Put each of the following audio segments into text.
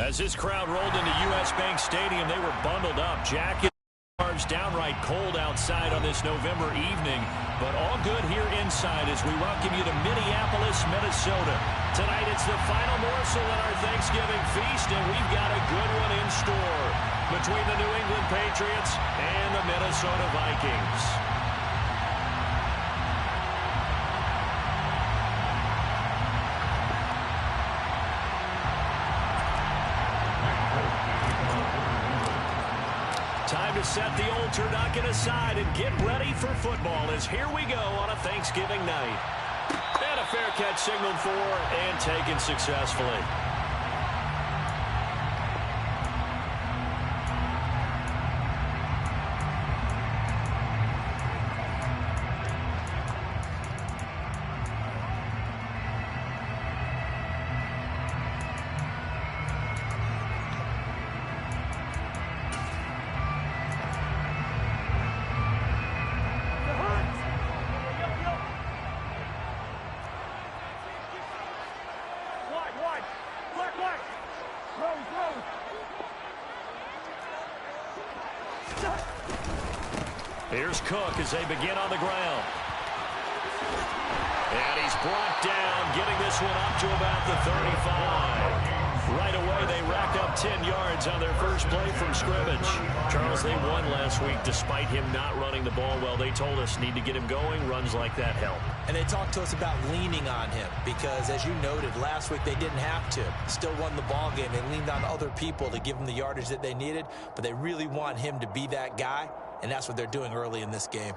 As this crowd rolled into U.S. Bank Stadium, they were bundled up. Jackets, downright cold outside on this November evening, but all good here inside as we welcome you to Minneapolis, Minnesota. Tonight it's the final morsel in our Thanksgiving feast, and we've got a good one in store between the New England Patriots and the Minnesota Vikings. Time to set the old turducken aside and get ready for football as here we go on a Thanksgiving night. And a fair catch signaled for and taken successfully. Here's Cook as they begin on the ground. And he's brought down, getting this one up to about the 35. Right away, they rack up 10 yards on their first play from scrimmage. Charles, they won last week despite him not running the ball well. They told us need to get him going. Runs like that help. And they talked to us about leaning on him because, as you noted, last week they didn't have to. Still won the ball game. They leaned on other people to give them the yardage that they needed, but they really want him to be that guy, and that's what they're doing early in this game.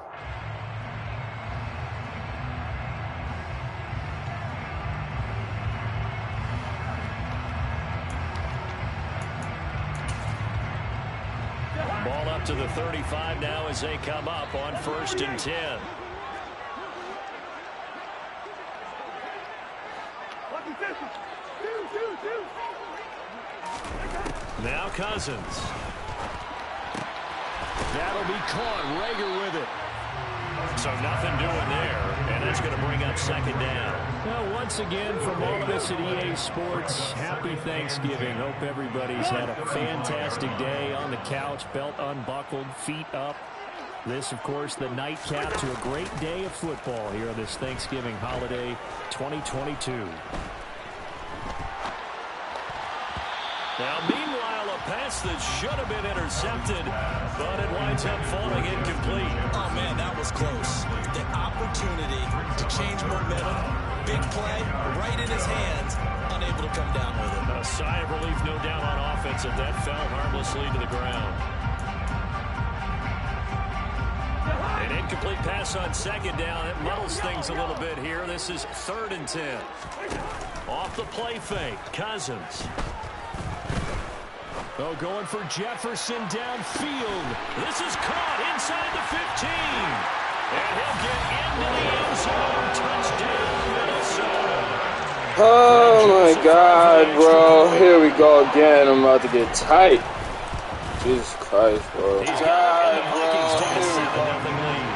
Ball up to the 35 now as they come up on 1st and 10. Now Cousins. That'll be caught. Rager with it. So nothing doing there, and that's going to bring up 2nd down. Well, once again, from all of us at EA Sports, happy Thanksgiving. Hope everybody's had a fantastic day on the couch, belt unbuckled, feet up. This, of course, the nightcap to a great day of football here on this Thanksgiving holiday 2022. Now, meanwhile, a pass that should have been intercepted, but it winds up falling incomplete. Oh, man, that was close. The opportunity to change momentum, big play, right in his hands, unable to come down with it. A sigh of relief, no doubt, on offense, and that fell harmlessly to the ground. An incomplete pass on 2nd down. It muddles things a little bit here. This is 3rd and 10. Off the play fake, Cousins. Oh, going for Jefferson downfield. This is caught inside the 15. And he'll get into the end zone. Touchdown, Minnesota. Oh, my God, bro. Here we go again. I'm about to get tight. Jesus Christ, bro. He's got the Vikings take a 7-0 lead.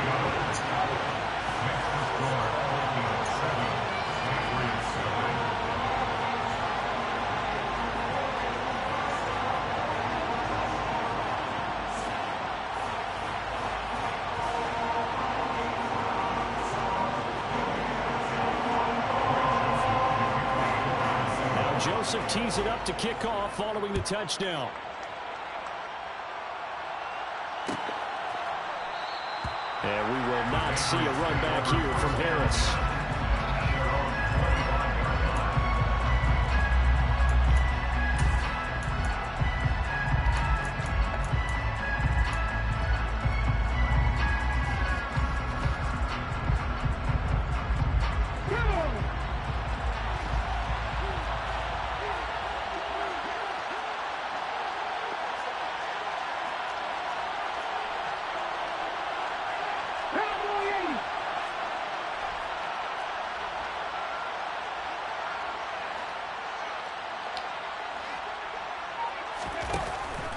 Joseph tees it up to kick off following the touchdown. And we will not see a run back here from Harris.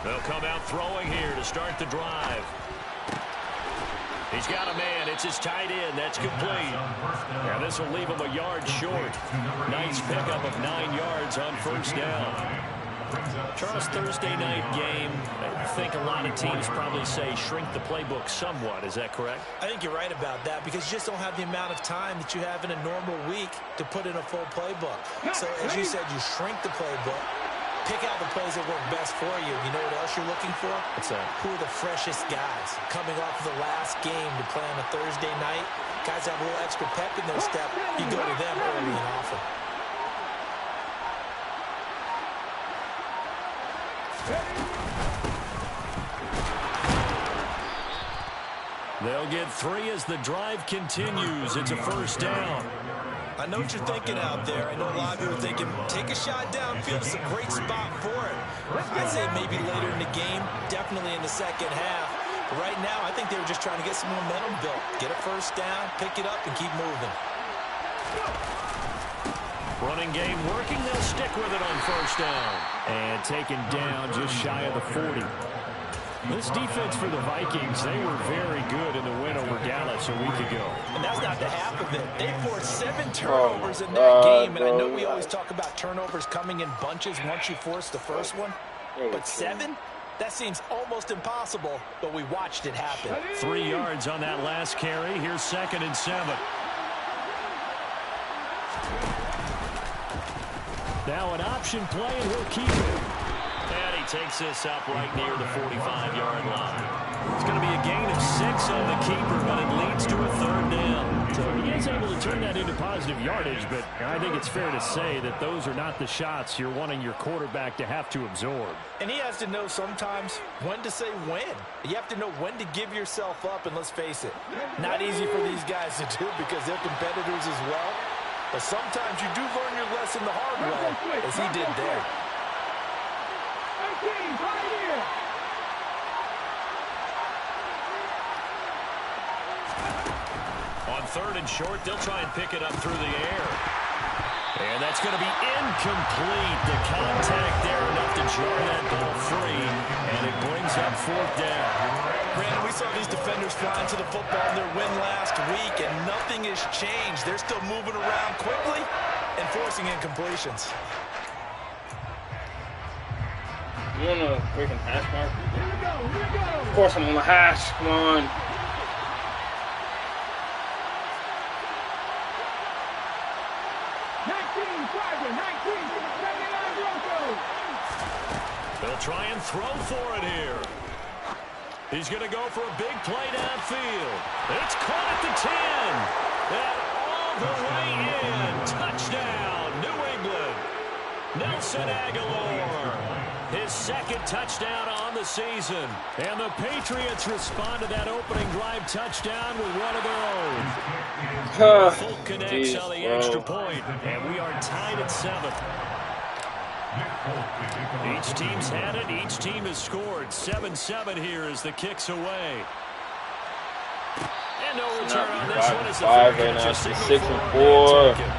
They'll come out throwing here to start the drive. He's got a man. It's his tight end. That's complete. And this will leave him a yard short. Nice pickup of 9 yards on 1st down. Charles, Thursday night game, I think a lot of teams probably say shrink the playbook somewhat. Is that correct? I think you're right about that because you just don't have the amount of time that you have in a normal week to put in a full playbook. So, as you said, you shrink the playbook, pick out the plays that work best for you. You know what else you're looking for? What's that? Who are the freshest guys coming off of the last game to play on a Thursday night? Guys have a little extra pep in their step. You go to them early and often. They'll get 3 as the drive continues. It's a first down. I know what you're thinking out there. I know a lot of you are thinking, take a shot downfield. It's a great spot for it. I'd say maybe later in the game, definitely in the second half. But right now, I think they were just trying to get some momentum built. Get a first down, pick it up, and keep moving. Running game working. They'll stick with it on first down. And taken down just shy of the 40. This defense for the Vikings, they were very good in the win over Dallas a week ago. And that's not the half of it. They forced 7 turnovers in that game. And I know we always talk about turnovers coming in bunches once you force the first one. But 7? That seems almost impossible, but we watched it happen. 3 yards on that last carry. Here's 2nd and 7. Now an option play, and he'll keep it. And he takes this up right near the 45-yard line. It's going to be a gain of 6 on the keeper, but it leads to a 3rd down. So he is able to turn that into positive yardage, but I think it's fair to say that those are not the shots you're wanting your quarterback to have to absorb. And he has to know sometimes when to say when. You have to know when to give yourself up, and let's face it, not easy for these guys to do because they're competitors as well. But sometimes you do learn your lesson the hard way, as he did there. On 3rd and short, they'll try and pick it up through the air. And that's going to be incomplete. The contact there enough to jar that ball free, and it brings up 4th down. Brandon, we saw these defenders flying to the football in their win last week, and nothing has changed. They're still moving around quickly and forcing incompletions. You want a freaking hash mark? Of course I'm on the hash. Come on. They'll try and throw for it here. He's going to go for a big play downfield. It's caught at the 10. And all the way in. Touchdown, New England. Nelson Aguilar. His 2nd touchdown on the season. And the Patriots respond to that opening drive touchdown with one of their own. Full connects on the extra point, and we are tied at 7. Each team's had it. Each team has scored. 7-7 here as the kick's away. And no return on this one. It's the 5 right now. 6 and 4.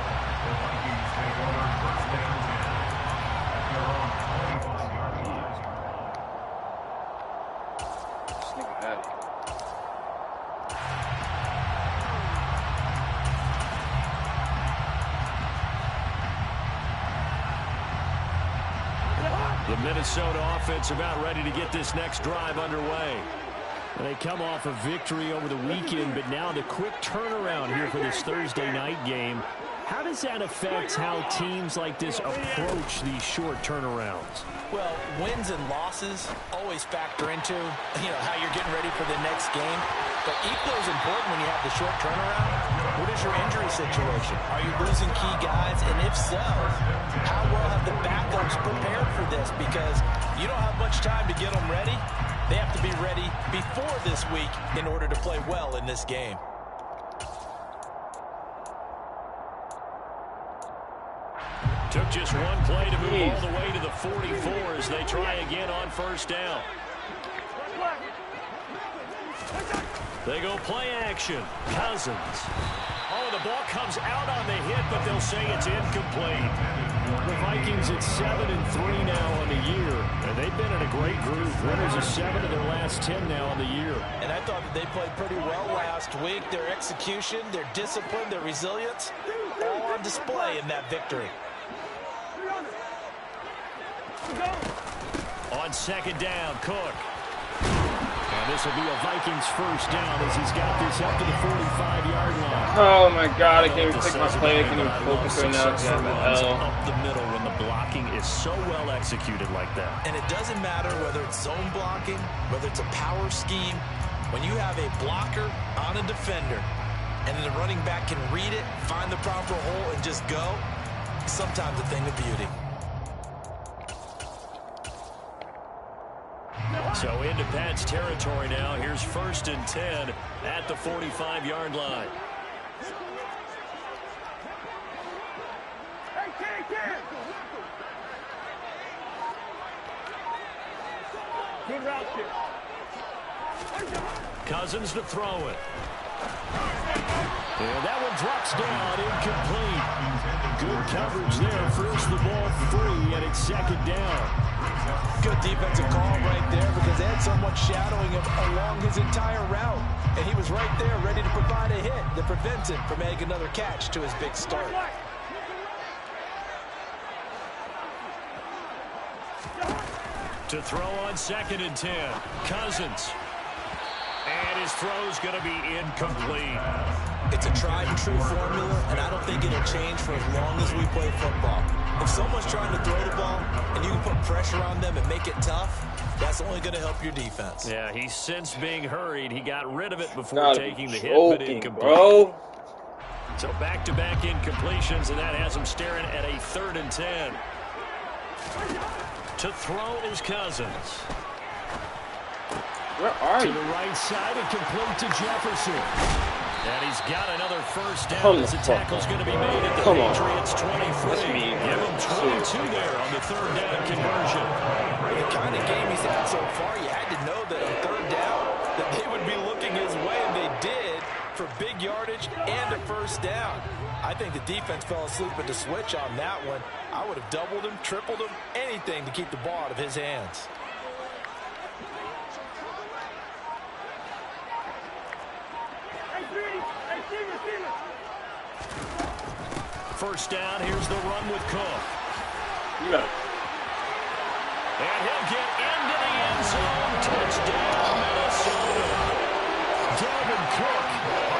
The Minnesota offense about ready to get this next drive underway. And they come off a victory over the weekend, but now the quick turnaround here for this Thursday night game. How does that affect how teams like this approach these short turnarounds? Well, wins and losses always factor into, how you're getting ready for the next game. But equally as important when you have the short turnaround, what is your injury situation? Are you losing key guys? And if so, how well have the backups prepared for this? Because you don't have much time to get them ready. They have to be ready before this week in order to play well in this game. Took just one play to move all the way to the 44 as they try again on first down. They go play action. Cousins. Oh, the ball comes out on the hit, but they'll say it's incomplete. The Vikings at 7-3 now on the year, and they've been in a great group. Winners of 7 of their last 10 now on the year. And I thought that they played pretty well last week. Their execution, their discipline, their resilience, all on display in that victory. On second down, Cook. And this will be a Vikings first down as he's got this up to the 45-yard line. Oh my God, I can't even pick my play. I can't even focus right now. Up the middle when the blocking is so well executed like that. And it doesn't matter whether it's zone blocking, whether it's a power scheme. When you have a blocker on a defender and then the running back can read it, find the proper hole, and just go, sometimes a thing of beauty. So into Pat's territory now. Here's 1st and 10 at the 45-yard line. Good route kick. Cousins to throw it. And that one drops down, incomplete. Good coverage there. Forced the ball free, and it's 2nd down. Good defensive call right there because they had someone shadowing him along his entire route. And he was right there ready to provide a hit that prevents him from making another catch to his big start. To throw on 2nd and 10. Cousins. And his throw's going to be incomplete. It's a tried and true formula, and I don't think it'll change for as long as we play football. If someone's trying to throw the ball and you can put pressure on them and make it tough, that's only going to help your defense. Yeah, he's since being hurried. He got rid of it before taking the hit, but incomplete. Bro. So back-to-back incompletions, and that has him staring at a 3rd and 10. To throw is Cousins. Where are you? To the right side and complete to Jefferson. And he's got another first down as the tackle's going to be made at the Patriots 23. Give him 22 there on the 3rd down conversion. The kind of game he's had so far, you had to know that on 3rd down that they would be looking his way, and they did for big yardage and a first down. I think the defense fell asleep at the switch on that one. I would have doubled him, tripled him, anything to keep the ball out of his hands. First down, here's the run with Cook. You got it. And he'll get into the end zone. Touchdown, Minnesota. Dalvin Cook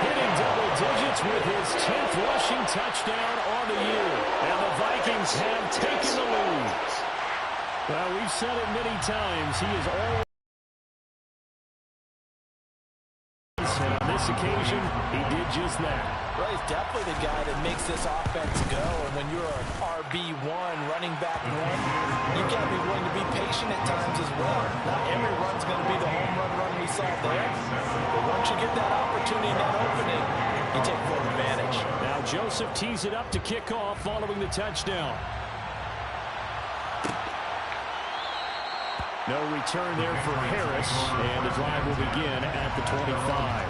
hitting double digits with his 10th rushing touchdown on the year. And the Vikings have taken the lead. Well, we've said it many times. He is always... And on this occasion, he did just that. Well, he's definitely the guy that makes this offense go. And when you're an RB1, running back one, you got to be willing to be patient at times as well. Not every run's going to be the home run we saw there. But once you get that opportunity, that opening, you take full advantage. Now Joseph tees it up to kick off following the touchdown. No return there for Harris, and the drive will begin at the 25.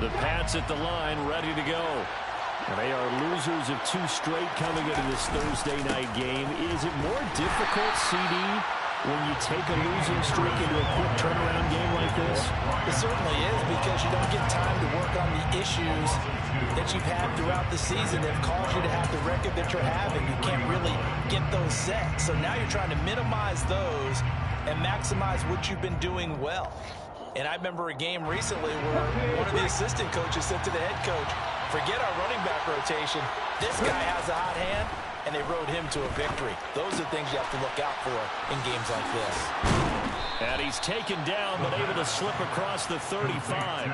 The Pats at the line, ready to go. And they are losers of 2 straight coming into this Thursday night game. Is it more difficult, CD, when you take a losing streak into a quick turnaround game like this? It certainly is, because you don't get time to work on the issues that you've had throughout the season that have caused you to have the record that you're having. You can't really get those set. So now you're trying to minimize those and maximize what you've been doing well. And I remember a game recently where one of the assistant coaches said to the head coach, forget our running back rotation. This guy has a hot hand, and they rode him to a victory. Those are things you have to look out for in games like this. And he's taken down, but able to slip across the 35.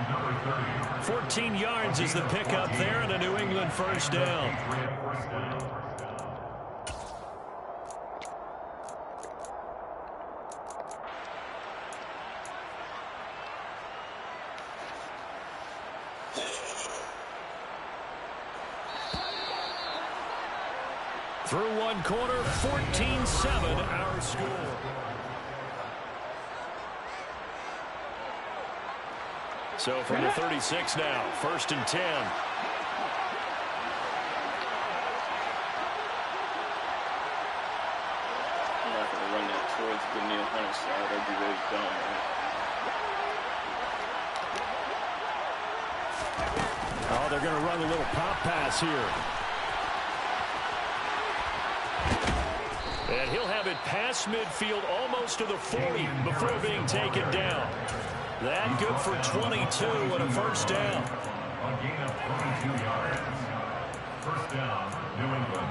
14 yards is the pickup there, and a New England first down. Through one quarter, 14-7 our score. So from the 36 now, 1st and 10. side. That'd be really dumb, man. Oh, they're going to run a little pop pass here. And he'll have it past midfield almost to the 40 before being taken down. That good for 22 and a first down. A gain of 22 yards. First down, New England.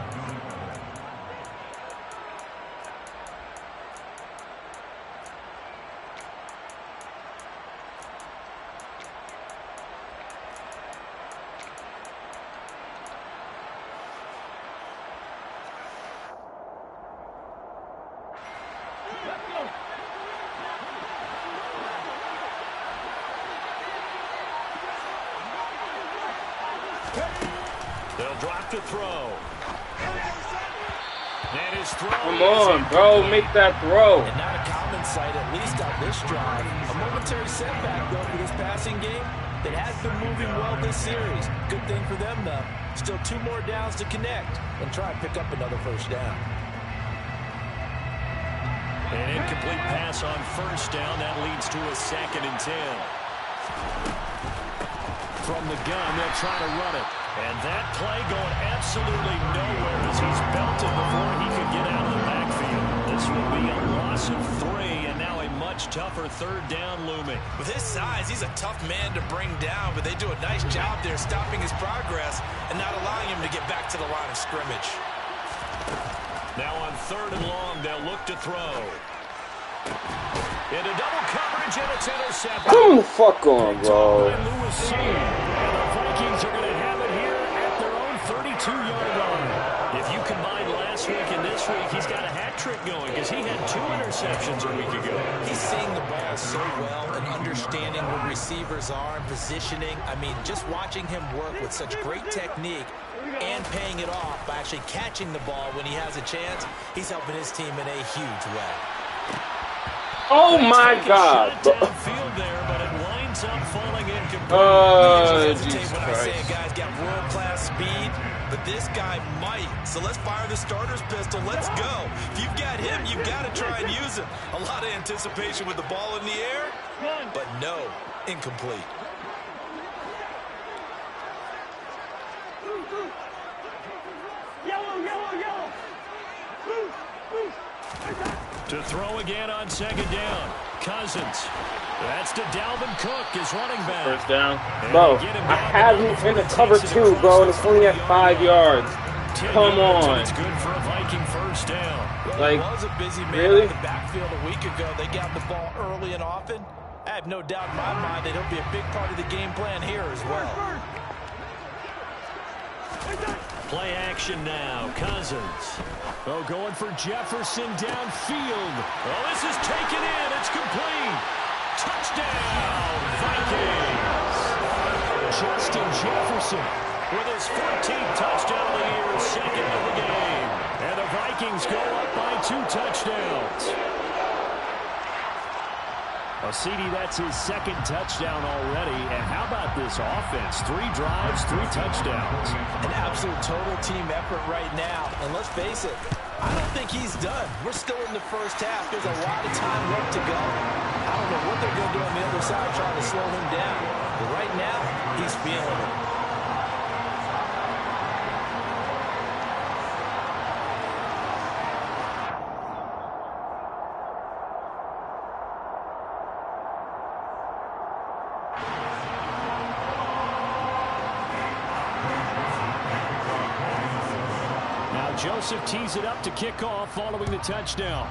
They'll drop to throw. And his throw. Come on, bro. Make that throw. And not a common sight, at least on this drive. A momentary setback, though, for this passing game that has been moving well this series. Good thing for them, though. Still 2 more downs to connect and try and pick up another first down. An incomplete pass on first down. That leads to a 2nd and 10. From the gun, they'll try to run it. And that play going absolutely nowhere as he's belted before he could get out of the backfield. This will be a loss of 3, and now a much tougher 3rd down looming. With his size, he's a tough man to bring down, but they do a nice job there stopping his progress and not allowing him to get back to the line of scrimmage. Now on 3rd and long, they'll look to throw. Into double coverage, and it's intercepted. Come the fuck on, bro. And the Vikings are going to have it here at their own 32-yard line. If you combine last week and this week, he's got a hat trick going because he had 2 interceptions a week ago. He's seeing the ball so well and understanding where receivers are and positioning. I mean, just watching him work with such great technique and paying it off by actually catching the ball when he has a chance, he's helping his team in a huge way. Oh my God! Downfield there, but it winds up falling incomplete. Jesus when I say a Christ! guy's got world-class speed, but this guy might. So let's fire the starter's pistol. Let's go. If you've got him, you've got to try and use him. A lot of anticipation with the ball in the air, but no, incomplete. Yellow. To throw again on 2nd down. Cousins. That's to Dalvin Cook, his running back. First down. Bro, I have him in the cover 2, bro, and it's only at 5 yards. Come on. It's good for a Viking first down. Like, it was a busy man really? in the backfield a week ago. They got the ball early and often. I have no doubt in my mind that he'll be a big part of the game plan here as well. Play action now. Cousins. Oh, going for Jefferson downfield. Oh, this is taken in. It's complete. Touchdown, Vikings. Justin Jefferson with his 14th touchdown of the year, 2nd of the game. And the Vikings go up by 2 touchdowns. Well, CD, that's his 2nd touchdown already. And how about this offense? 3 drives, 3 touchdowns. An absolute total team effort right now. And let's face it, I don't think he's done. We're still in the first half. There's a lot of time left to go. I don't know what they're going to do on the other side trying to slow him down. But right now, he's feeling it. Joseph tees it up to kick off following the touchdown.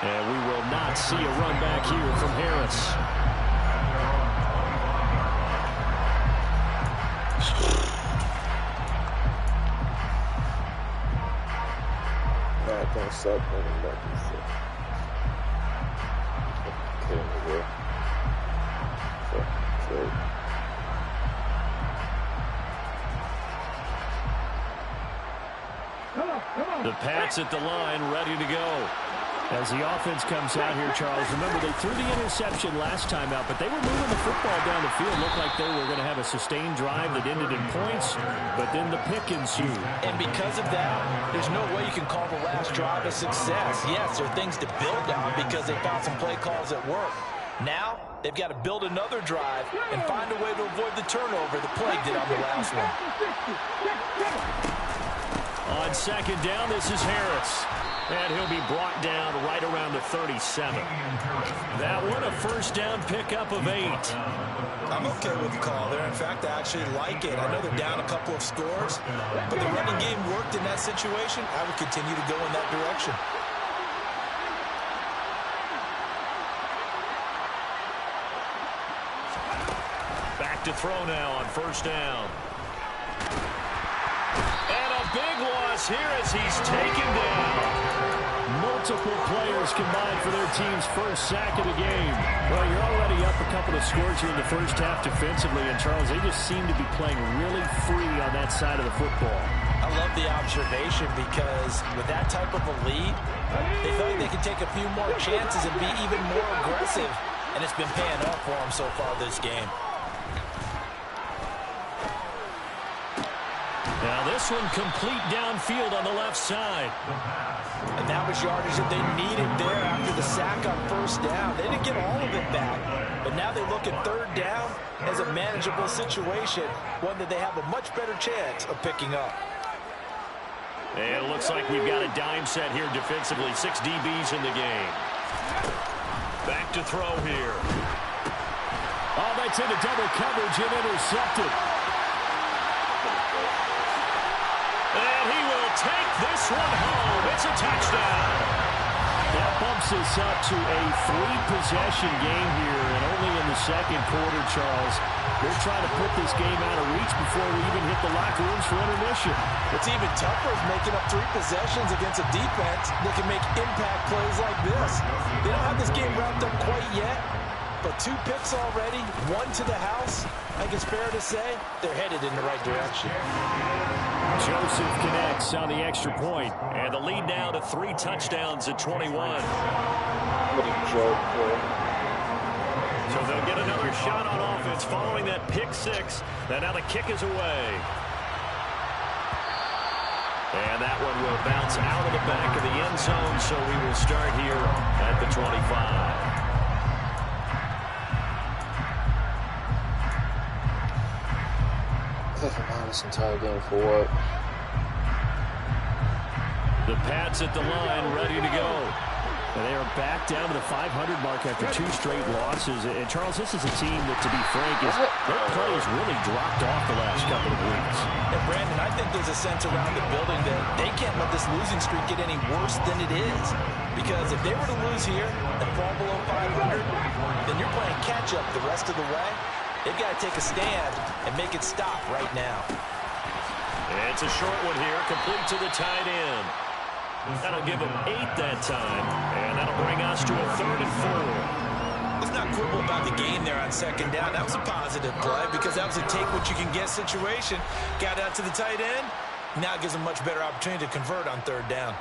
And we will not see a run back here from Harris. That don't suck running back. The Pats at the line, ready to go. As the offense comes out here, Charles, remember they threw the interception last time out, but they were moving the football down the field. Looked like they were going to have a sustained drive that ended in points, but then the pick ensued. And because of that, there's no way you can call the last drive a success. Yes, there are things to build on because they found some play calls that work. Now, they've got to build another drive and find a way to avoid the turnover the play did on the last one. On second down, this is Harris. And he'll be brought down right around the 37. That one, a first down pickup of 8. I'm okay with the call there. In fact, I actually like it. I know they're down a couple of scores, but the running game worked in that situation. I would continue to go in that direction. Back to throw now on first down. And a big loss here as he's taken down. Multiple players combined for their team's first sack of the game. Well, you're already up a couple of scores here in the first half defensively, and Charles, they just seem to be playing really free on that side of the football. I love the observation because with that type of a lead, they feel like they can take a few more chances and be even more aggressive, and it's been paying off for them so far this game. Now this one complete downfield on the left side. And that was yardage that they needed there after the sack on first down. They didn't get all of it back, but now they look at third down as a manageable situation, one that they have a much better chance of picking up. And it looks like we've got a dime set here defensively. 6 DBs in the game. Back to throw here. Oh, that's into double coverage and intercepted. And he will take this one home. It's a touchdown. That bumps us up to a 3-possession game here, and only in the second quarter, Charles. They're trying to put this game out of reach before we even hit the locker rooms for intermission. What's even tougher is making up 3 possessions against a defense that can make impact plays like this. They don't have this game wrapped up quite yet, but 2 picks already, 1 to the house. I think it's fair to say they're headed in the right direction. Joseph connects on the extra point, and the lead now to 3 touchdowns at 21. What a joke, bro. So they'll get another shot on offense following that pick 6. And now the kick is away. And that one will bounce out of the back of the end zone, so we will start here at the 25. This entire game for what? The Pats at the line, ready to go. And they are back down to the 500 mark after 2 straight losses. And Charles, this is a team that, to be frank, their play has really dropped off the last couple of weeks. And Brandon, I think there's a sense around the building that they can't let this losing streak get any worse than it is. Because if they were to lose here and fall below 500, then you're playing catch-up the rest of the way. They've got to take a stand and make it stop right now. It's a short one here, complete to the tight end. That'll give them 8 that time, and that'll bring us to a 3rd and 4. Let's not quibble about the gain there on second down. That was a positive play because that was a take-what-you-can-get situation. Got out to the tight end. Now it gives them a much better opportunity to convert on 3rd down.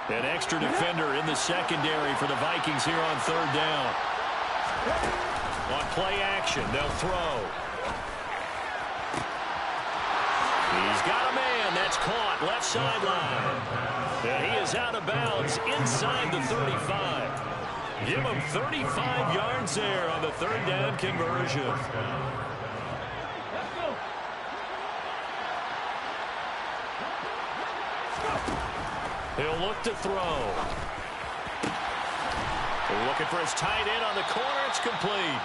An extra defender in the secondary for the Vikings here on 3rd down. On play action, they'll throw. He's got a man. That's caught left sideline. And he is out of bounds inside the 35. Give him 35 yards there on the 3rd down conversion. He'll look to throw. Looking for his tight end on the corner. It's complete.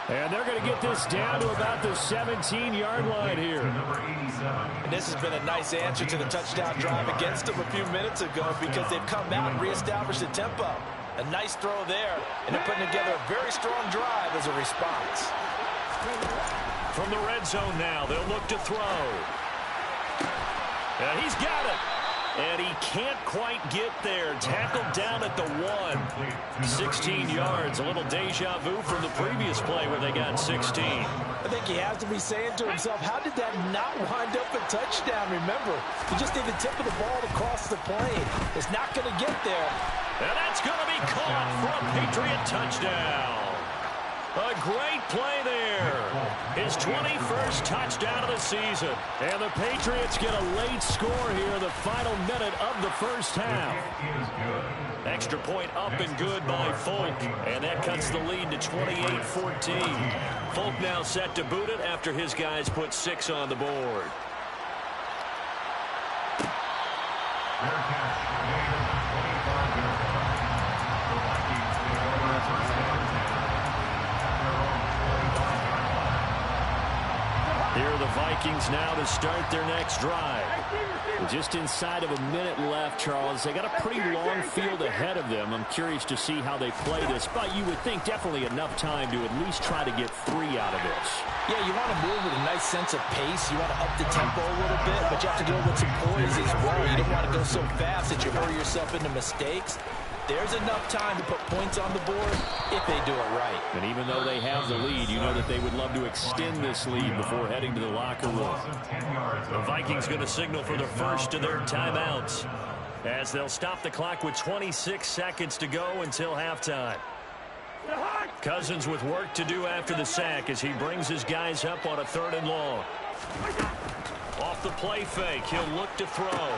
And they're going to get this down to about the 17-yard line here. And this has been a nice answer to the touchdown drive against them a few minutes ago because they've come out and reestablished the tempo. A nice throw there, and they're putting together a very strong drive as a response. From the red zone now, they'll look to throw. And he's got it. And he can't quite get there. Tackled down at the 1. 16 yards. A little deja vu from the previous play where they got 16. I think he has to be saying to himself, how did that not wind up a touchdown? Remember, you just need the tip of the ball to cross the plane. It's not going to get there. And that's going to be caught for a Patriot touchdown. A great play there. His 21st touchdown of the season. And the Patriots get a late score here in the final minute of the first half. Extra point up and good by Folk. And that cuts the lead to 28-14. Folk now set to boot it after his guys put 6 on the board. Here are the Vikings now to start their next drive. Just inside of a minute left, Charles. They got a pretty long field ahead of them. I'm curious to see how they play this, but you would think definitely enough time to at least try to get 3 out of this. Yeah, you want to move with a nice sense of pace. You want to up the tempo a little bit, but you have to do it with some poise as well. You don't want to go so fast that you hurry yourself into mistakes. There's enough time to put points on the board if they do it right. And even though they have the lead, you know that they would love to extend this lead before heading to the locker room. The Vikings going to signal for the first of their timeouts as they'll stop the clock with 26 seconds to go until halftime. Cousins with work to do after the sack as he brings his guys up on a 3rd and long. Off the play fake, he'll look to throw.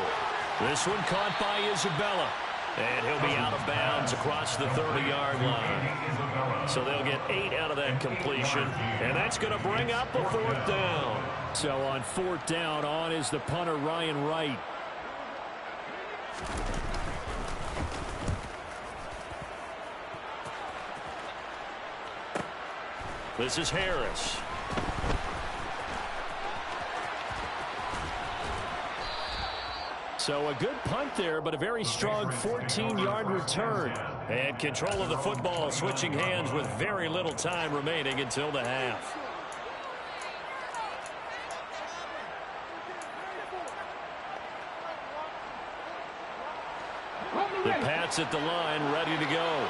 This one caught by Isabella. And he'll be out of bounds across the 30-yard line. So they'll get 8 out of that completion. And that's going to bring up a 4th down. So on 4th down, on is the punter, Ryan Wright. This is Harris. So a good punt there, but a very strong 14-yard return. And control of the football switching hands with very little time remaining until the half. The Pats at the line, ready to go.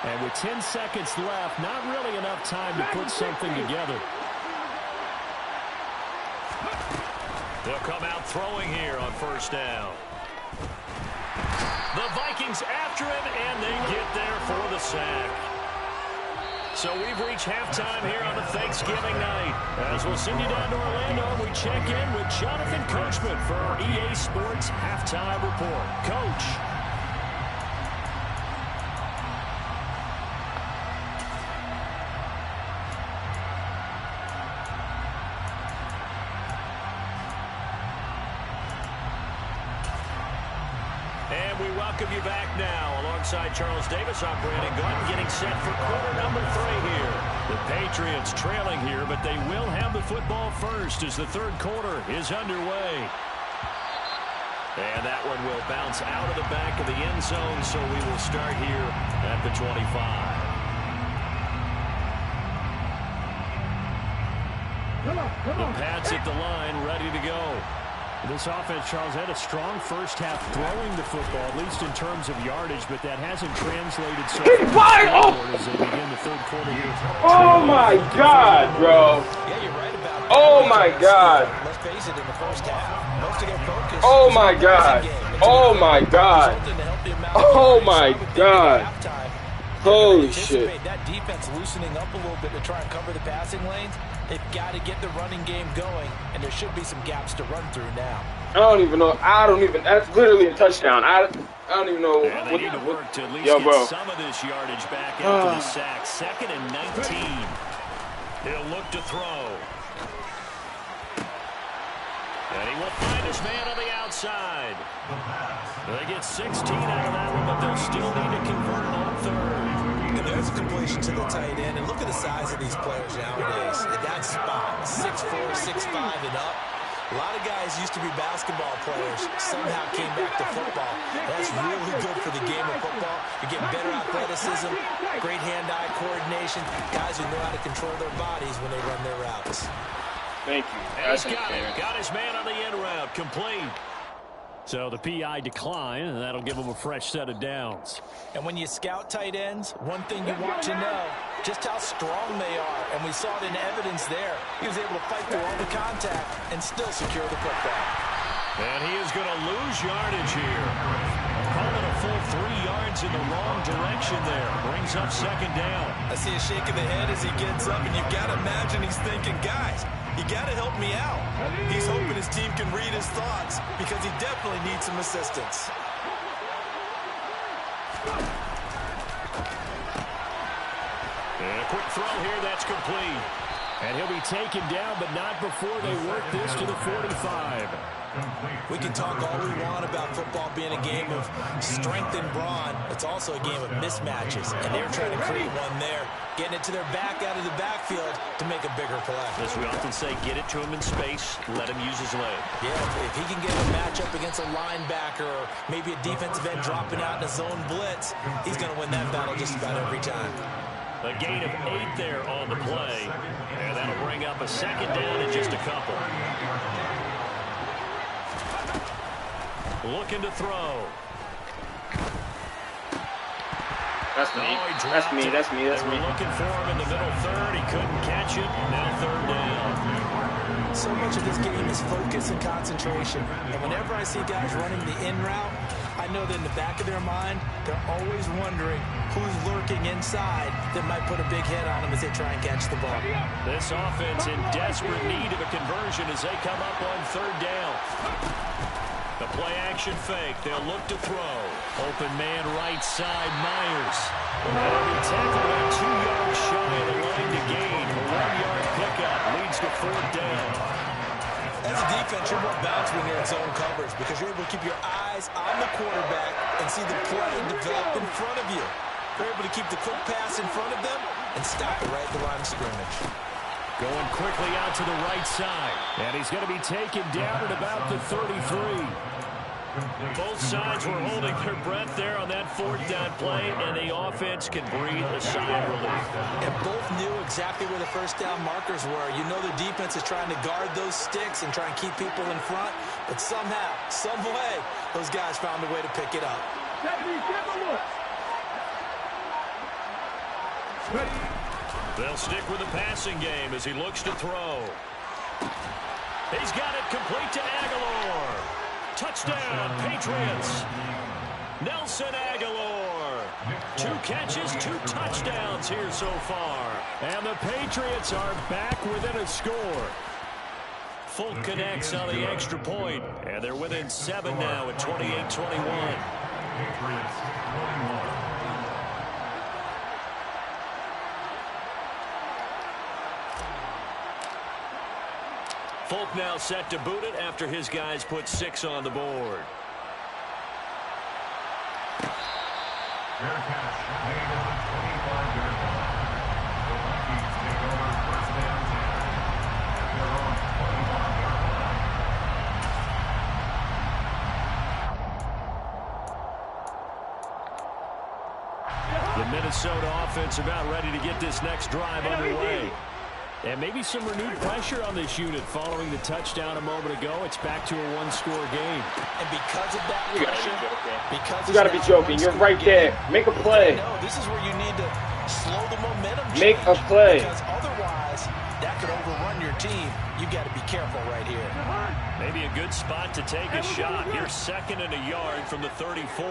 And with 10 seconds left, not really enough time to put something together. They'll come out throwing here on 1st down. The Vikings after him, and they get there for the sack. So we've reached halftime here on a Thanksgiving night. As we'll send you down to Orlando, we check in with Jonathan Coachman for our EA Sports Halftime Report. Coach. Welcome you back now. Alongside Charles Davis, I'm Brandon Gutton, getting set for quarter number 3 here. The Patriots trailing here, but they will have the football first as the 3rd quarter is underway. And that one will bounce out of the back of the end zone, so we will start here at the 25. The Pats at the line, ready to go. This offense, Charles, had a strong first half throwing the football, at least in terms of yardage, but that hasn't translated so far as they begin the 3rd quarter here. Oh, my God, bro. Yeah, you're right about that. Oh, my God. Let's face it, in the first half, most of their focus. Oh, my God. Oh, my God. Oh, my God. Holy shit. That defense loosening up a little bit to try and cover the passing lanes. They've got to get the running game going, and there should be some gaps to run through now. I don't even know. That's literally a touchdown. I don't even know. Yeah, they need to work to at least get some of this yardage back after the sack. 2nd and 19. He'll look to throw. And he will find his man on the outside. They get 16 out of that one, but they'll still need to convert on 3rd. And there's a completion to the tight end. And look at the size of these players nowadays. At that spot, 6'4", 6'5", and up. A lot of guys used to be basketball players, somehow came back to football. That's really good for the game of football. You're getting better athleticism, great hand-eye coordination, guys who know how to control their bodies when they run their routes. Thank you. And he's got his man on the end route, complete. So the PI decline, and that'll give them a fresh set of downs. And when you scout tight ends, one thing you want to know, just how strong they are. And we saw it in evidence there. He was able to fight through all the contact and still secure the football. And he is going to lose yardage here. Calling a full 3 yards in the wrong direction there. Brings up second down. I see a shake of the head as he gets up, and you've got to imagine he's thinking, guys, you got to help me out. He's hoping his team can read his thoughts because he definitely needs some assistance. And a quick throw here, that's complete. And he'll be taken down, but not before they work this to the 45. We can talk all we want about football being a game of strength and brawn. It's also a game of mismatches, and they're trying to create one there, getting it to their back out of the backfield to make a bigger play. As we often say, get it to him in space, let him use his leg. Yeah, if he can get a matchup against a linebacker or maybe a defensive end dropping out in a zone blitz, he's going to win that battle just about every time. A gain of 8 there on the play, and that'll bring up a second down in just a couple. Looking to throw. That's me. That's me. That's me. That's me. Looking for him in the middle third. He couldn't catch it. Now third down. So much of this game is focus and concentration. And whenever I see guys running the in route, I know that in the back of their mind, they're always wondering who's lurking inside that might put a big hit on them as they try and catch the ball. This offense in desperate need of a conversion as they come up on third down. The play-action fake. They'll look to throw. Open man right side, Myers. And he'll be tackled about 2 yards shy of the line to gain. A 1-yard pickup leads to fourth down. As a defense, you're more balanced when you're in zone coverage because you're able to keep your eyes on the quarterback and see the play develop in front of you. They're able to keep the quick pass in front of them and stop it right at the line of scrimmage. Going quickly out to the right side. And he's going to be taken down at about the 33. Both sides were holding their breath there on that fourth down play, and the offense can breathe a sigh of relief. And both knew exactly where the first down markers were. You know the defense is trying to guard those sticks and try and keep people in front, but somehow, some way, those guys found a way to pick it up. They'll stick with the passing game as he looks to throw. He's got it complete to Aguilar. Touchdown, Patriots. Nelson Aguilar. 2 catches, 2 touchdowns here so far. And the Patriots are back within a score. Folk connects on the extra point, and they're within 7 now at 28-21. Patriots 21. Folk now set to boot it after his guys put 6 on the board. Fair catch made at the 25-yard line. The Vikings take over first and 10 at their own 25-yard line. The Minnesota offense about ready to get this next drive underway. And maybe some renewed pressure on this unit following the touchdown a moment ago. It's back to a 1-score game. And because of that pressure, you gotta be joking. You're right there. Make a play. No, this is where you need to slow the momentum. Make a play. Because otherwise, that could overrun your team. You got to be careful right here. Maybe a good spot to take a shot. You're second and a yard from the 34.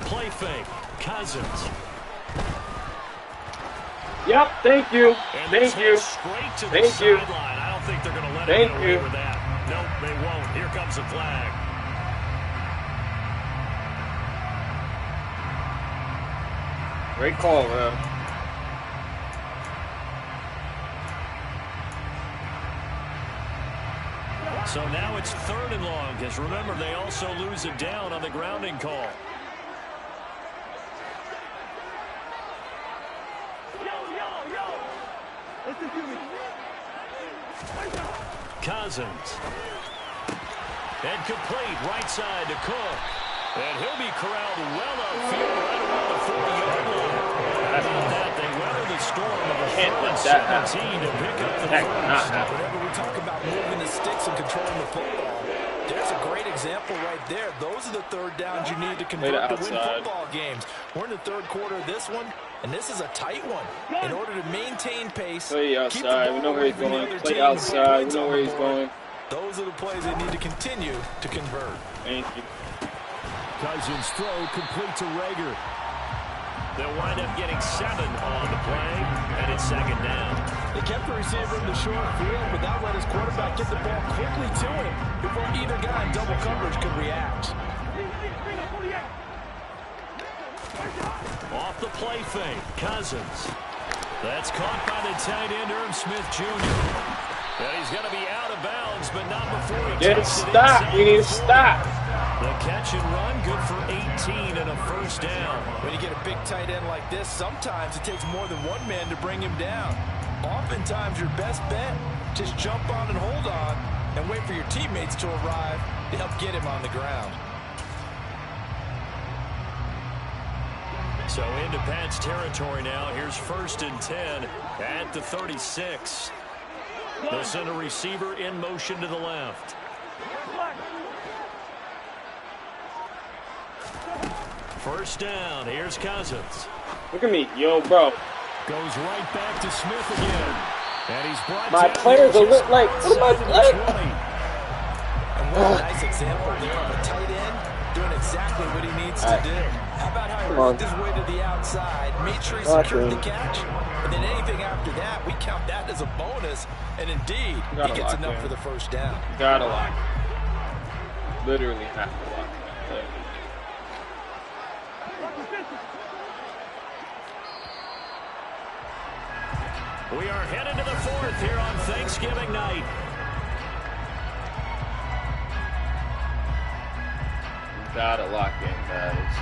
Play fake. Cousins. Yep, thank you. And Thank you. Straight to the Thank you. sideline. I don't think they're going to let Thank him get away you. with that. Nope, they won't. Here comes the flag. Great call, man. So now it's 3rd and long, because remember, they also lose it down on the grounding call. Cousins. And complete right side to Cook. And he'll be corralled well upfield right around the 40-yard line. How about that? They weather the storm of a third and 17 to pick up the first. Whenever we talk about moving the sticks and controlling the football, there's a great example right there. Those are the third downs you need to convert to win football games. We're in the third quarter of this one, and this is a tight one. In order to maintain pace, play outside. We know where he's going. Play outside. We know where he's going. Those are the plays they need to continue to convert. Thank you. Cousins' throw complete to Rager. They'll wind up getting 7 on the play, and it's second down. They kept the receiver in the short field, but that let his quarterback get the ball quickly to him before either guy in double coverage could react. Off the play fake, Cousins. That's caught by the tight end, Irv Smith Jr. And he's going to be out of bounds, but not before he takes it inside. We need to stop. The catch and run, good for 18 and a first down. When you get a big tight end like this, sometimes it takes more than one man to bring him down. Oftentimes, your best bet, just jump on and hold on and wait for your teammates to arrive to help get him on the ground. So into Pat's territory now. Here's 1st and 10 at the 36. They'll send a receiver in motion to the left. First down. Here's Cousins. Look at me, yo, bro. Goes right back to Smith again. And he's brought My down players are lit like, what am I like? And what a nice example there of a tight end doing exactly what he needs to do. How about how he worked his way to the outside, made sure he secured the catch, and then anything after that, we count that as a bonus, and indeed, he gets enough for the first down. Gotta lock. Literally have to lock that play. We are headed to the 4th here on Thanksgiving night. Gotta lock in, guys.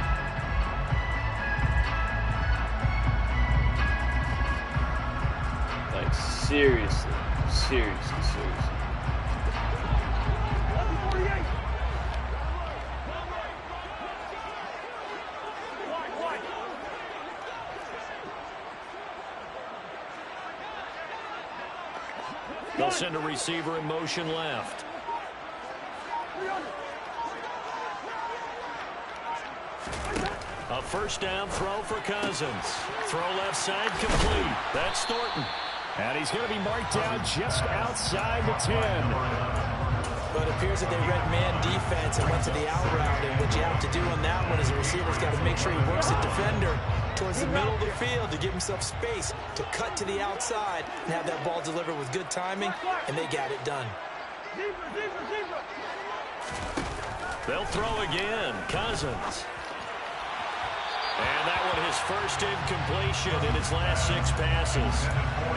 Like, seriously. Seriously. They'll send a receiver in motion left. A first down throw for Cousins. Throw left side complete. That's Thornton. And he's going to be marked down just outside the 10. But it appears that they read man defense and went to the out route. And what you have to do on that one is the receiver's got to make sure he works the defender towards the middle of the field to give himself space to cut to the outside and have that ball delivered with good timing, and they got it done. They'll throw again. Cousins. And that one his first incompletion in his last 6 passes.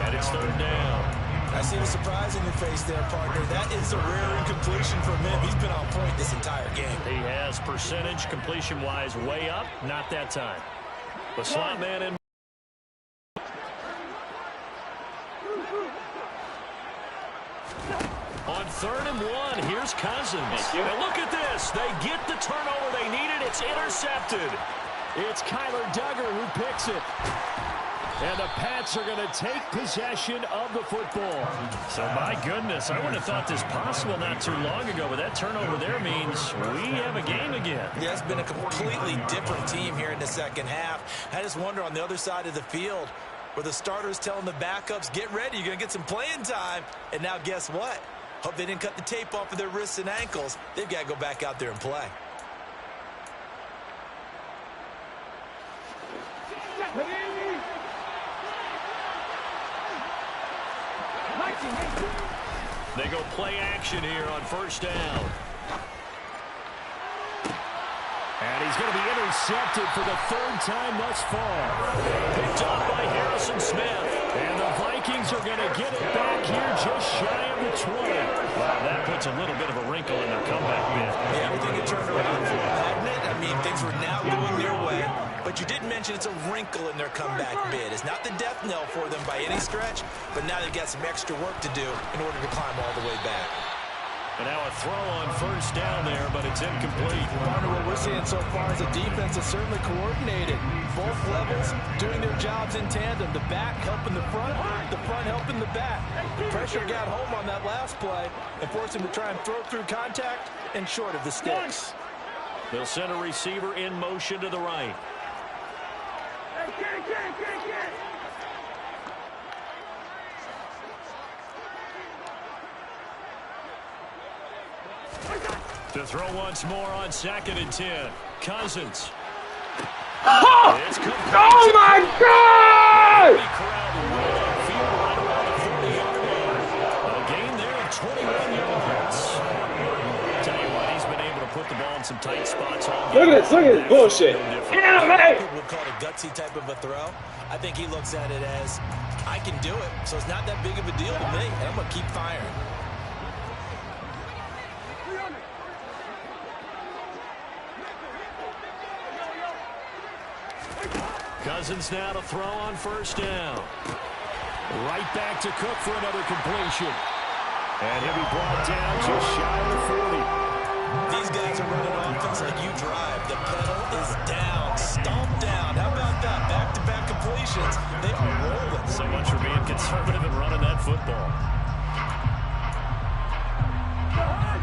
And it's 3rd down. I see the surprise in your face there, partner. That is a rare incompletion from him. He's been on point this entire game. He has percentage completion-wise way up. Not that time. The slot man in. On 3rd and 1, here's Cousins. And look at this. They get the turnover they needed. It's intercepted. It's Kyler Duggar who picks it. And the Pats are going to take possession of the football. So, my goodness, I wouldn't have thought this possible not too long ago, but that turnover there means we have a game again. Yeah, it's been a completely different team here in the second half. I just wonder on the other side of the field where the starters telling the backups, get ready, you're going to get some playing time. And now guess what? Hope they didn't cut the tape off of their wrists and ankles. They've got to go back out there and play. They go play action here on 1st down. And he's going to be intercepted for the 3rd time thus far. Picked up by Harrison Smith. And the Vikings are going to get it back here just shy of the 20. Wow, that puts a little bit of a wrinkle in their comeback bid. Yeah, everything had turned around for Madden. I mean, things were now going their way. But you did mention it's a wrinkle in their comeback bid. It's not the death knell for them by any stretch, but now they've got some extra work to do in order to climb all the way back. And now a throw on first down there, but it's incomplete. Partner, what we're seeing so far is the defense is certainly coordinated. Both levels doing their jobs in tandem. The back helping the front helping the back. The pressure got home on that last play and forced him to try and throw through contact and short of the sticks. They'll send a receiver in motion to the right. To throw once more on 2nd and 10. Cousins. Oh, oh my God! A gain there of 21 yards. Tell you what, he's been able to put the ball in some tight spots. Look at this bullshit. Yeah, man. People would call it a gutsy type of a throw. I think he looks at it as, I can do it, so it's not that big of a deal to me, and I'm going to keep firing. Cousins now to throw on first down. Right back to Cook for another completion. And he'll be brought down just shy of the 40. These guys are running offense like you drive. The pedal is down, stomped down. How about that? Back-to-back completions. They are rolling. So much for being conservative and running that football.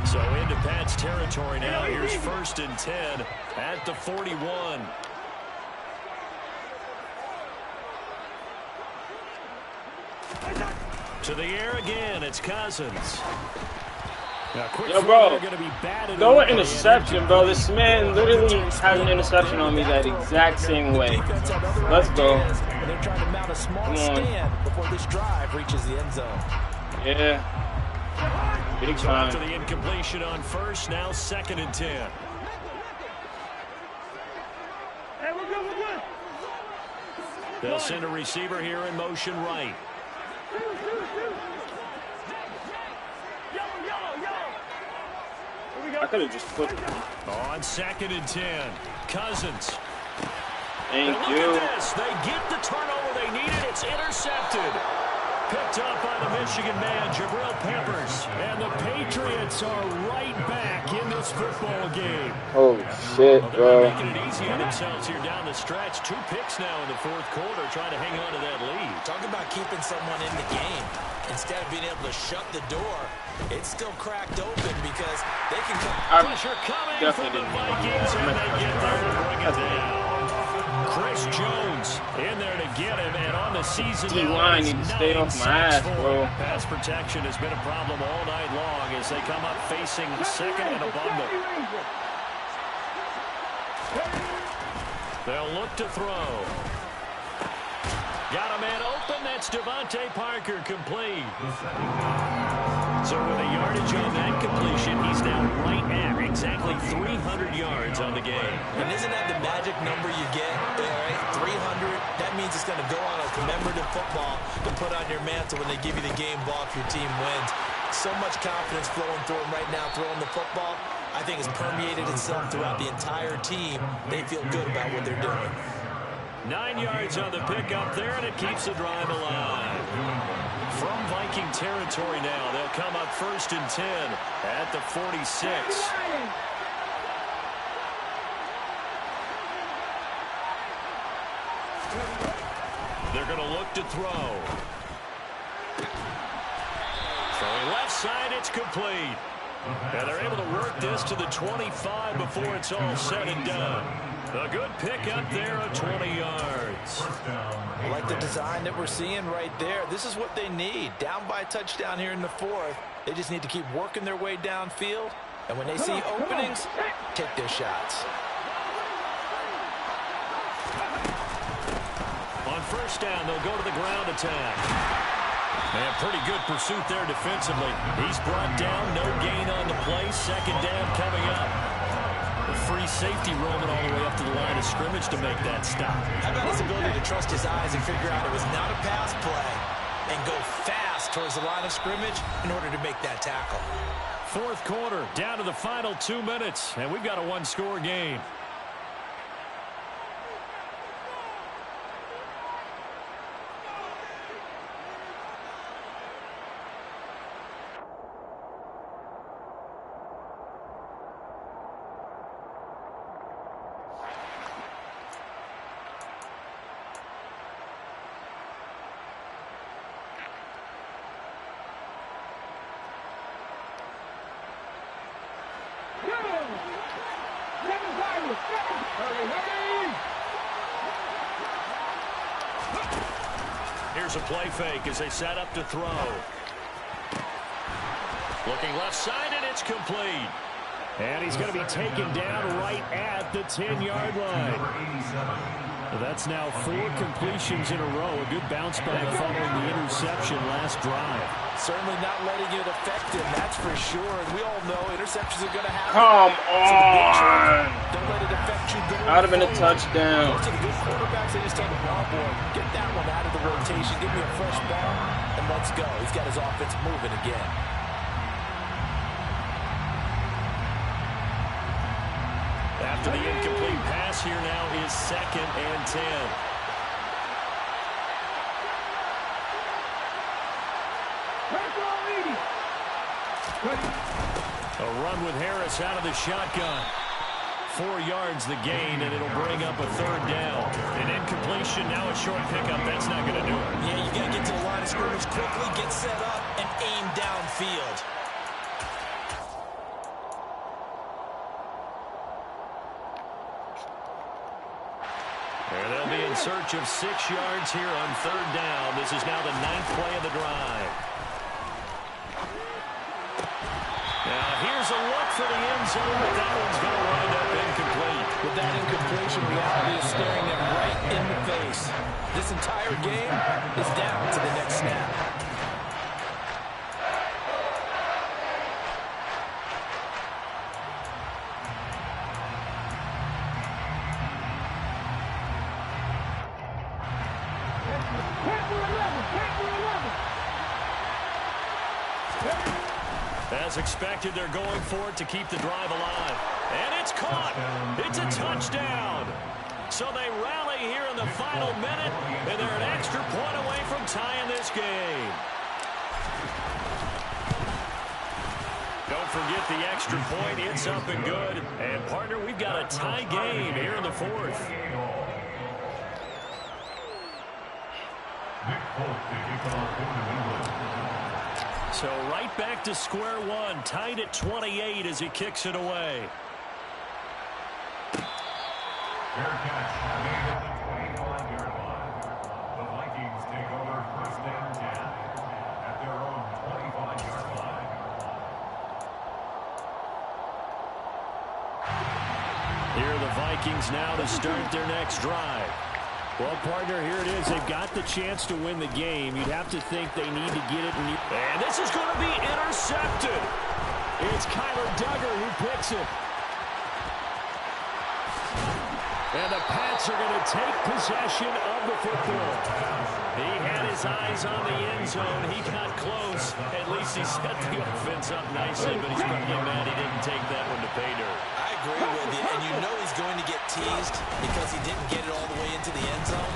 So into Pat's territory now. Here's 1st and 10 at the 41. To the air again, it's Cousins. Yo, bro, throw an interception, bro. This man literally has an interception on me that exact same way. Let's go. They're trying to mount a small stand before this drive reaches the end zone. Yeah. Big time. To the incompletion on first, now 2nd and 10. Hey, we're good, we're good. They'll send a receiver here in motion right. I could have just put it on 2nd and 10. Cousins. Thank and you. Look at this. They get the turnover they needed. It's intercepted. Picked up by the Michigan man, Jabril Peppers. And the Patriots are right back in this football game. Oh, shit, bro. They're making it easy on themselves here down the stretch. 2 picks now in the 4th quarter, trying to hang on to that lead. Talk about keeping someone in the game. Instead of being able to shut the door, it's still cracked open because they can come. Pressure coming from the Vikings, and they get there to bring it down. Chris Jones in there to get him, and on the season D-line need to stay off my ass, bro. Pass protection has been a problem all night long as they come up facing 2nd and a bundle. They'll look to throw. Got a man open. That's Devontae Parker, complete. So with a yardage on that completion, he's now right at exactly 300 yards on the game. And isn't that the magic number you get? Right? 300. That means it's going to go on a commemorative football to put on your mantle when they give you the game ball if your team wins. So much confidence flowing through him right now, throwing the football. I think it's permeated itself throughout the entire team. They feel good about what they're doing. 9 yards on the pickup there, and it keeps the drive alive. From Viking territory now, they'll come up 1st and 10 at the 46. They're going to look to throw. Throwing left side, it's complete. And they're able to work this to the 25 before it's all said and done. A good pickup there of 20 yards. I like the design that we're seeing right there. This is what they need. Down by a touchdown here in the 4th. They just need to keep working their way downfield. And when they see openings, take their shots. On first down, they'll go to the ground attack. And pretty good pursuit there defensively. He's brought down, no gain on the play. 2nd down coming up. The free safety roaming all the way up to the line of scrimmage to make that stop. How about his ability to trust his eyes and figure out it was not a pass play and go fast towards the line of scrimmage in order to make that tackle. 4th quarter, down to the final 2 minutes, and we've got a 1-score game. Here's a play fake as they set up to throw. Looking left side, and it's complete. And he's going to be taken down right at the 10-yard line. That's now 4 completions in a row. A good bounce back following the interception last drive. Certainly not letting it affect him, that's for sure. And we all know interceptions are going to happen. Come on. Don't let it affect you. That would have been a touchdown. Most of the good quarterbacks, they just take a ball boy. Get that one out of the rotation. Give me a fresh ball, and let's go. He's got his offense moving again. After the incomplete pass, here now is 2nd and 10. A run with Harris out of the shotgun. 4 yards the gain, and it'll bring up a 3rd down. An incompletion, now a short pickup. That's not going to do it. Yeah, you got to get to the line of scrimmage quickly, get set up, and aim downfield. And they'll be in search of 6 yards here on 3rd down. This is now the 9th play of the drive. Now here's a look for the end zone, but that one's going to wind up incomplete. With that incompletion, reality is staring them right in the face. This entire game is down to the next snap. As expected, they're going for it to keep the drive alive. And it's caught. It's a touchdown. So they rally here in the final minute, and they're an extra point away from tying this game. Don't forget the extra point. It's up and good. And, partner, we've got a tie game here in the 4th. So right back to square one, tied at 28 as he kicks it away. Fair catch made at the 25-yard line. The Vikings take over 1st and 10 at their own 25-yard line. Here are the Vikings now to start their next drive. Well, partner, here it is. They've got the chance to win the game. You'd have to think they need to get it. And this is going to be intercepted. It's Kyler Duggar who picks it. And the Pats are going to take possession of the football. He had his eyes on the end zone. He got close. At least he set the offense up nicely, but he's probably mad he didn't take that one to pay dirt. I agree with you, and you know he's going to get teased because he didn't get it all the way into the end zone.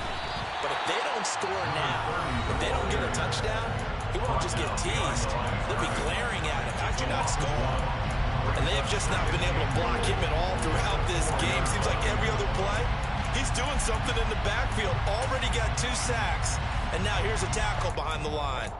But if they don't score now, if they don't get a touchdown, he won't just get teased. They'll be glaring at him. How'd you not score? And they have just not been able to block him at all throughout this game. Seems like every other play, he's doing something in the backfield. Already got 2 sacks, and now here's a tackle behind the line.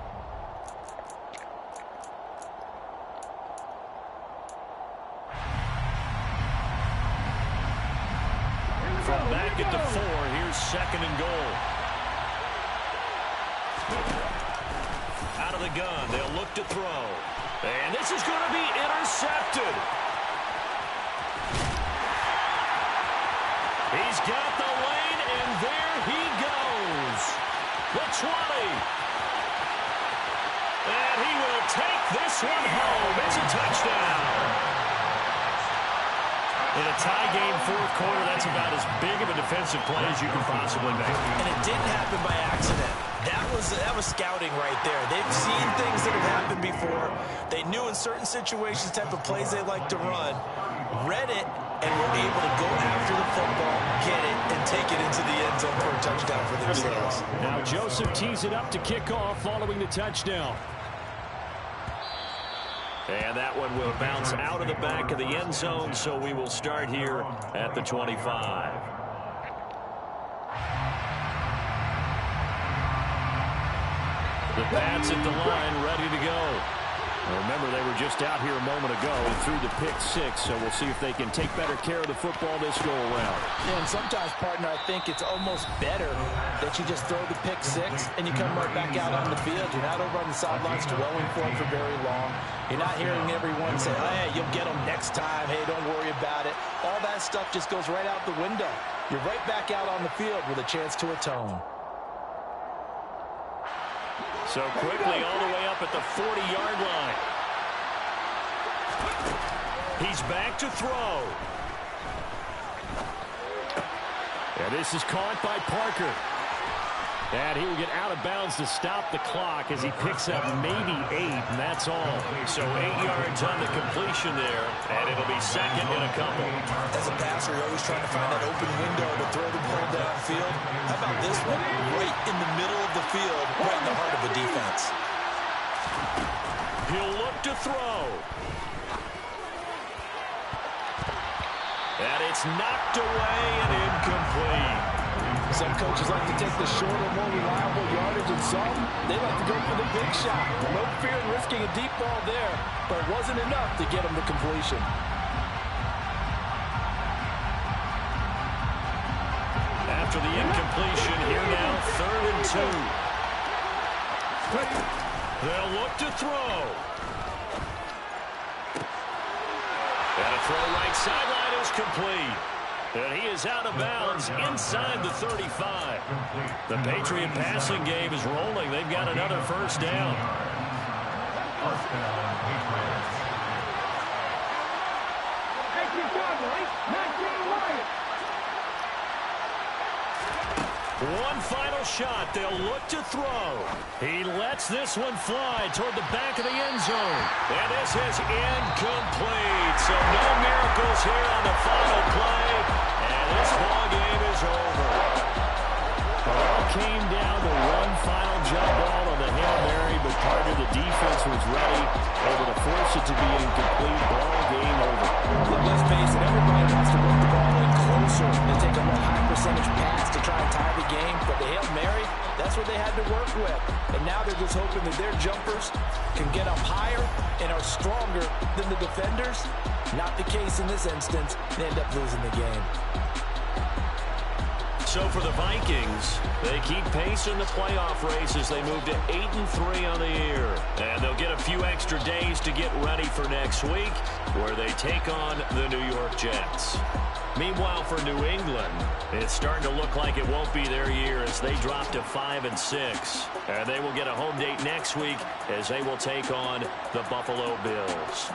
From back at the 4, here's 2nd and goal. Out of the gun, they'll look to throw. And this is going to be intercepted. He's got the lane, and there he goes. The 20. And he will take this one home. It's a touchdown. In a tie game, 4th quarter, that's about as big of a defensive play as you can possibly make. And it didn't happen by accident. That was scouting right there. They've seen things that have happened before. They knew in certain situations the type of plays they like to run, read it, and were able to go after the football, get it, and take it into the end zone for a touchdown for themselves. Now Joseph tees it up to kick off following the touchdown. And that one will bounce out of the back of the end zone, so we will start here at the 25. The Pats at the line, ready to go. Remember, they were just out here a moment ago and threw the pick six, so we'll see if they can take better care of the football this go-around. Yeah, and sometimes, partner, I think it's almost better that you just throw the pick six and you come right back out on the field. You're not over on the sidelines dwelling for it for very long. You're not hearing everyone say, hey, you'll get them next time. Hey, don't worry about it. All that stuff just goes right out the window. You're right back out on the field with a chance to atone. So quickly all the way up at the 40-yard line. He's back to throw. And this is caught by Parker. And he will get out of bounds to stop the clock as he picks up maybe 8, and that's all. So 8 yards on the completion there, and it'll be second and a couple. As a passer, you're always trying to find that open window to throw the ball downfield. How about this one? Right in the middle of the field, right in the heart of a defense. He'll look to throw. And it's knocked away and incomplete. Some coaches like to take the shorter, more reliable yardage, and some, they like to go for the big shot. No fear in risking a deep ball there, but it wasn't enough to get them to completion. After the incompletion, here now, 3rd and 2. They'll look to throw. And a throw right sideline is complete. And he is out of bounds inside the 35. The Patriot passing game is rolling. They've got another first down. First down, Patriots. Take your job, right? Not your right. One final shot. They'll look to throw. He lets this one fly toward the back of the end zone. And this is incomplete. So no miracles here on the final play. And this ball game is over. It all came down to one final jump ball on the Hail Mary, but Carter, the defense was ready. Able to force it to be incomplete. Ball game over. Let's face it, everybody wants to work the ball in closer and take a more high percentage pass to try and tie the game. But the Hail Mary, that's what they had to work with. And now they're just hoping that their jumpers can get up higher and are stronger than the defenders. Not the case in this instance. They end up losing the game. So for the Vikings, they keep pace in the playoff race as they move to 8-3 on the year. And they'll get a few extra days to get ready for next week, where they take on the New York Jets. Meanwhile, for New England, it's starting to look like it won't be their year as they drop to 5-6. And they will get a home date next week as they will take on the Buffalo Bills.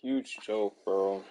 Huge joke, bro.